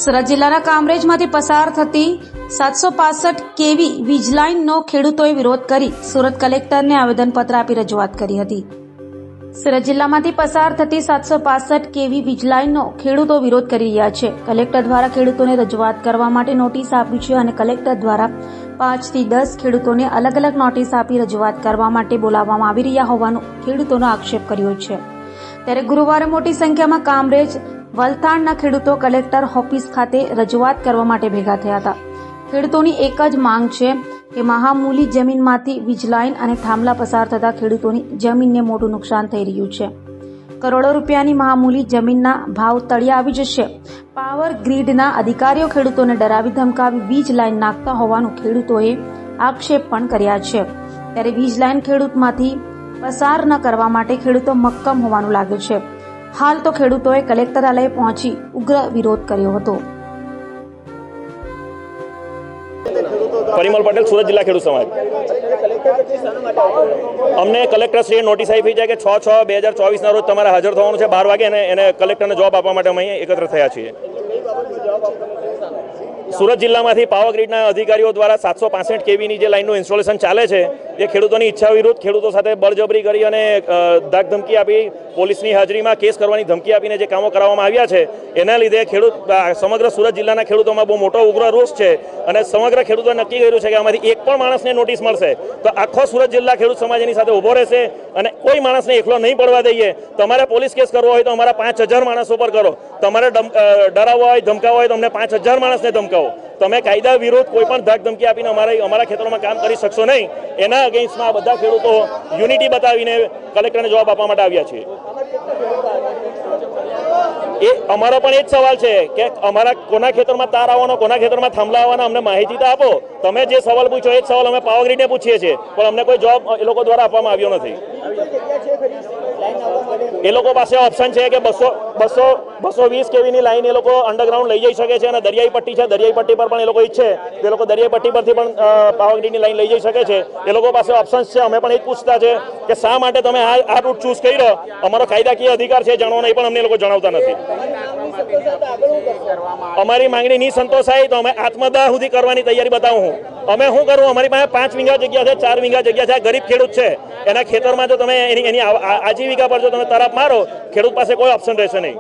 સુરત જિલ્લાના કામરેજમાંથી પસાર થતી 765 કેવી વીજ લાઇનનો ખેડૂતોએ વિરોધ કરી સુરત કલેક્ટરને આવેદનપત્ર આપી રજૂઆત કરી હતી। સુરત જિલ્લામાંથી પસાર થતી 765 કેવી વીજ લાઇનનો ખેડૂતો વિરોધ કરી રહ્યા છે। કલેક્ટર દ્વારા ખેડૂતોને રજૂઆત કરવા માટે નોટિસ આપી છે અને કલેક્ટર દ્વારા 5 થી 10 ખેડૂતોને અલગ અલગ નોટિસ આપી રજૂઆત કરવા માટે બોલાવવામાં આવી રહ્યા હોવાનો ખેડૂતોનો આક્ષેપ કર્યો છે। ત્યારે ગુરુવારે મોટી સંખ્યામાં કામરેજ વલથાણના ખેડૂતો કલેક્ટર ઓફિસ ખાતે રજૂઆત કરવા માટે ભેગા થયા હતા। ખેડૂતોની એક જ માંગ છે કે મહામૂલી જમીનમાંથી વીજ લાઇન અને થાંભલા પસાર થતા ખેડૂતોની જમીનને મોટું નુકસાન થઈ રહ્યું છે। કરોડો રૂપિયાની મહામૂલી જમીનના ભાવ તળિયે આવી જશે। પાવર ગ્રીડના અધિકારીઓ ખેડૂતોને ડરાવી ધમકાવી વીજ લાઇન નાખતા હોવાનું ખેડૂતોએ આક્ષેપ પણ કર્યા છે। ત્યારે વીજ લાઇન ખેડૂતમાંથી પસાર ન કરવા માટે ખેડૂતો મક્કમ હોવાનું લાગે છે। હાલ તો ખેડૂતોએ કલેક્ટરાલય પહોંચી ઉગ્ર વિરોધ કર્યો હતો। પરિમલ પટેલ, સુરત જિલ્લા ખેડૂત સમાજ। અમને કલેક્ટરશ્રીએ નોટિસ આપી છે કે 6/6/2024 રોજ તમારે હાજર થવાનું છે 12 વાગે અને એને કલેક્ટરને જવાબ આપવા માટે અમે અહીં એકત્ર થયા છીએ। સુરત જિલ્લામાંથી પાવર ગ્રીડના અધિકારીઓ દ્વારા 765 કેવીની જે લાઇનનું ઇન્સ્ટોલેશન ચાલે છે એ ખેડૂતોની ઈચ્છા વિરુદ્ધ ખેડૂતો સાથે બળજબરી કરી અને ધાક ધમકી આપી પોલીસની હાજરીમાં કેસ કરવાની ધમકી આપીને જે કામો કરાવવામાં આવ્યા છે એના લીધે સમગ્ર સુરત જિલ્લાના ખેડૂતોમાં બહુ મોટો ઉગ્ર રોષ છે અને સમગ્ર ખેડૂતોએ નક્કી કર્યું છે કે આમાંથી એક પણ માણસને નોટિસ મળશે તો આખો સુરત જિલ્લા ખેડૂત સમાજ એની સાથે ઊભો રહેશે અને કોઈ માણસને એકલો નહીં પડવા દઈએ। તમારે પોલીસ કેસ કરવો હોય તો અમારા 5000 માણસો પર કરો, તમારે ડરાવવા હોય ધમકાવવા હોય તો અમને 5000 માણસને ધમકાવો। તમે કાયદા વિરુદ્ધ કોઈ પણ ધાક ધમકી આપીને અમારા ખેતરોમાં કામ કરી શકશો નહીં। એના અગેન્સ્ટમાં આ બધા ખેડૂતો યુનિટી બતાવીને કલેક્ટરને જવાબ આપવા માટે આવ્યા છીએ। એ અમારો પણ એ જ સવાલ છે કે અમારા કોના ખેતરમાં તાર આવવાનો, કોના ખેતરમાં થાંભલા આવવાના, અમને માહિતી તો આપો। તમે જે સવાલ પૂછ્યો એ જ સવાલ અમે પાવર ગ્રીડને પૂછીએ છીએ પણ અમને કોઈ જવાબ એ લોકો દ્વારા આપવામાં આવ્યો નથી। એ લોકો પાસે ઓપ્શન છે કે 220 કેવીની લાઈન એ લોકો અંડરગ્રાઉન્ડ લઈ જઈ શકે છે અને દરિયાઈ પટ્ટી છે, દરિયાઈ પટ્ટી પર પણ એ લોકો ઈચ્છે તો એ લોકો દરિયાઈ પટ્ટી પરથી પણ પાવર ગ્રીડની લાઈન લઈ જઈ શકે છે। એ લોકો પાસે ઓપ્શન્સ છે। અમે પણ એ જ પૂછતા છે કે શા માટે તમે આ રૂટ ચૂઝ કર્યો, અમારો કાયદાકીય અધિકાર છે જાણવાનો, એ પણ અમને એ લોકો જણાવતા નથી। અમારી માંગણી નહીં સંતોષાય તો અમે આત્મદાહ સુધી કરવાની તૈયારી બતાવું। અમે શું કરું, અમારી પાસે 5 વીઘા જગ્યા છે, 4 વીઘા જગ્યા છે, ગરીબ ખેડૂત છે, એના ખેતરમાં જો તમે એની આજીવિકા પર જો તમે તરફ મારો, ખેડૂત પાસે કોઈ ઓપ્શન રહેશે નહીં।